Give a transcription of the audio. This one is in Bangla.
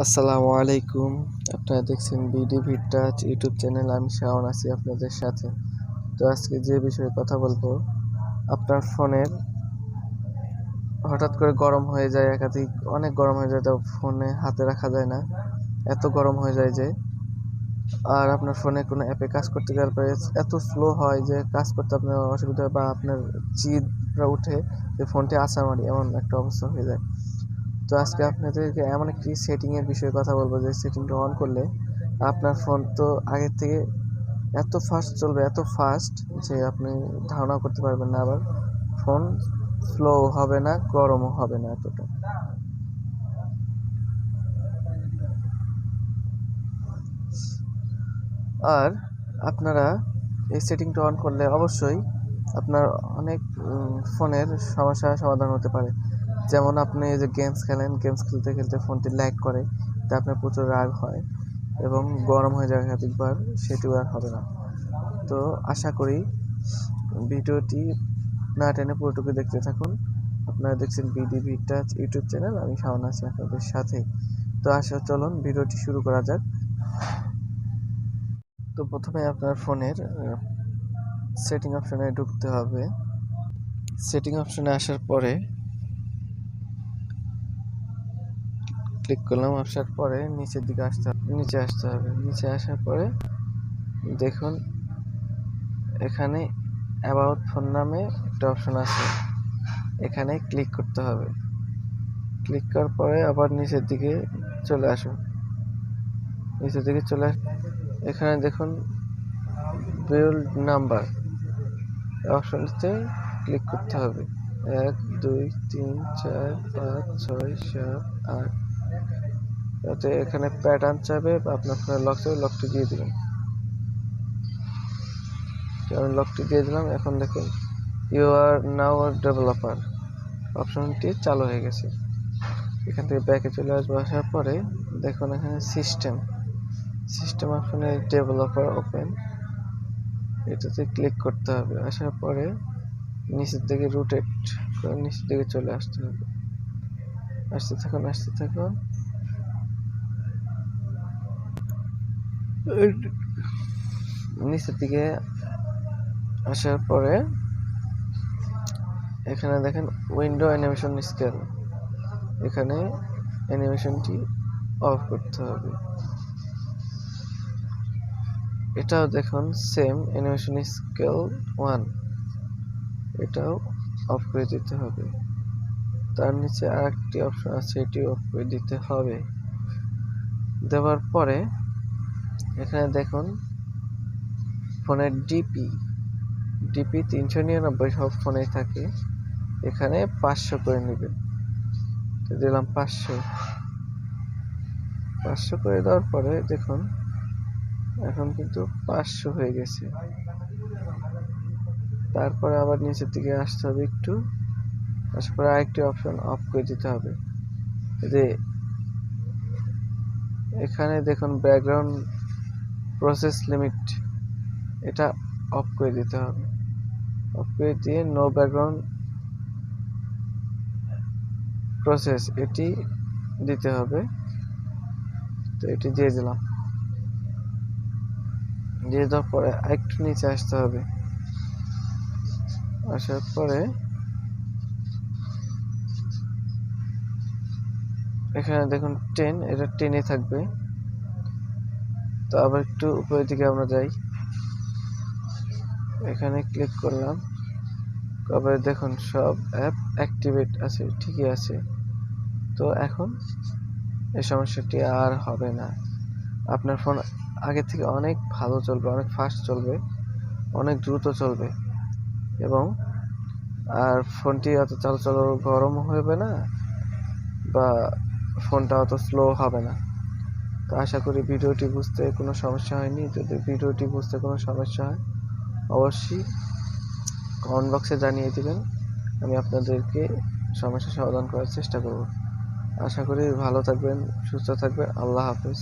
আসসালামু আলাইকুম। আপনারা দেখছেন বিডি ভিটাচ ইউটিউব চ্যানেল। আমি শাওন আছি আপনাদের সাথে। তো আজকে যে বিষয়ে কথা বলবো, আপনার ফোনের হঠাৎ করে গরম হয়ে যায়, অনেক গরম হয়ে যায়, তো ফোনে হাতে রাখা যায় না, এত গরম হয়ে যায় যে। আর আপনার ফোনে কোনো অ্যাপে কাজ করতে গেলে পরে এত স্লো হয় যে কাজ করতে আপনার অসুবিধা হয়, বা আপনার চিৎরা উঠে যে ফোনটি আছাড় এমন একটা অবস্থা হয়ে যায়। তো আজকে আপনাদেরকে এমন একটি সেটিংয়ের বিষয়ে কথা বলবো, যে সেটিংটা অন করলে আপনার ফোন তো আগের থেকে এত ফাস্ট চলবে, এত ফাস্ট যে আপনি ধারণা করতে পারবেন না। আবার ফোন স্লো হবে না, গরমও হবে না এতটা। আর আপনারা এই সেটিংটা অন করলে অবশ্যই আপনার অনেক ফোনের সমস্যার সমাধান হতে পারে। যেমন আপনি এই যে গেমস খেলেন, গেমস খেলতে খেলতে ফোনটি ল্যাগ করে, তা আপনার প্রচুর রাগ হয় এবং গরম হয়ে যায় একাধিকবার, সেটিও আর হবে না। তো আশা করি ভিডিওটি না টেনে পুরোটুকু দেখতে থাকুন। আপনারা দেখছেন বিডি ভিটাচ ইউটিউব চ্যানেল, আমি শাওন আছি আপনাদের সাথে। তো চলুন ভিডিওটি শুরু করা যাক। তো প্রথমে আপনার ফোনের সেটিং অপশনে ঢুকতে হবে। সেটিং অপশনে আসার পরে ক্লিক করলাম। আসার পরে নিচের দিকে নিচে আসতে হবে। নিচে আসার পরে দেখুন এখানে অ্যাবাউট ফোন নামে একটা অপশন আছে, এখানে ক্লিক করতে হবে। ক্লিক করার পরে আবার নিচের দিকে চলে আসুন। নিচের দিকে এখানে দেখুন বিল্ড নাম্বার অপশনটিতে ক্লিক করতে হবে। 1 2 3 4 5 6 7 8, যাতে এখানে প্যাটার্ন চাবে বা আপনার ফোনের লক চাবে, লকটি দিয়ে দিবেন। আমি লকটি দিয়ে দিলাম। এখন দেখুন you R now a developer অপশনটি চালু হয়ে গেছে। এখান থেকে ব্যাকে চলে আসবো। আসার পরে দেখুন এখানে সিস্টেম অপশনে ডেভেলপার ওপেন, এটাতে ক্লিক করতে হবে। আসার পরে নিচের দিকে রোটেট করে নিচের দিকে চলে আসতে হবে। আসতে থাকুন। নিচের দিকে আসার পরে এখানে দেখেন উইন্ডো অ্যানিমেশন স্কেল, এখানে অ্যানিমেশনটি অফ করতে হবে। এটাও দেখুন সেম অ্যানিমেশন স্কেল 1, এটাও অফ করে দিতে হবে। তার নিচে আরেকটি অপশন আছে, এটি অফ করে দিতে হবে। দেওয়ার পরে এখানে দেখুন ফোনের ডিপি 399 সব ফোনেই থাকে, এখানে 500 করে নেবেন। তো দিলাম 500 করে দেওয়ার পরে দেখুন এখন কিন্তু 500 হয়ে গেছে। তারপরে আবার নিচের দিকে আসতে হবে একটু, আসার পরে আরেকটি অপশন অফ করে দিতে হবে। এখানে দেখুন ব্যাকগ্রাউন্ড প্রসেস লিমিট, এটা অফ করে দিতে হবে। অফ করে দিয়ে নো ব্যাকগ্রাউন্ড প্রসেস এটি দিতে হবে। তো এটি দিয়ে দিলাম। দিয়ে দেওয়ার পরে আরেকটু নিচে আসতে হবে। আসার পরে এখানে দেখুন 10, এটা 10-এ থাকবে। তো আবার একটু উপরের দিকে আমরা যাই, এখানে ক্লিক করলাম। তারপরে দেখুন সব অ্যাপ অ্যাক্টিভেট আছে, ঠিকই আছে। তো এখন এই সমস্যাটি আর হবে না। আপনার ফোন আগে থেকে অনেক ভালো চলবে, অনেক ফাস্ট চলবে, অনেক দ্রুত চলবে, এবং আর ফোনটি অত চালু গরম হবে না, বা ফোনটা অত স্লো হবে না। তো আশা করি ভিডিওটি বুঝতে কোনো সমস্যা হয়নি। যদি ভিডিওটি বুঝতে কোনো সমস্যা হয় অবশ্যই কমেন্ট বক্সে জানিয়ে দেবেন, আমি আপনাদেরকে সমস্যার সমাধান করার চেষ্টা করব। আশা করি ভালো থাকবেন, সুস্থ থাকবেন। আল্লাহ হাফেজ।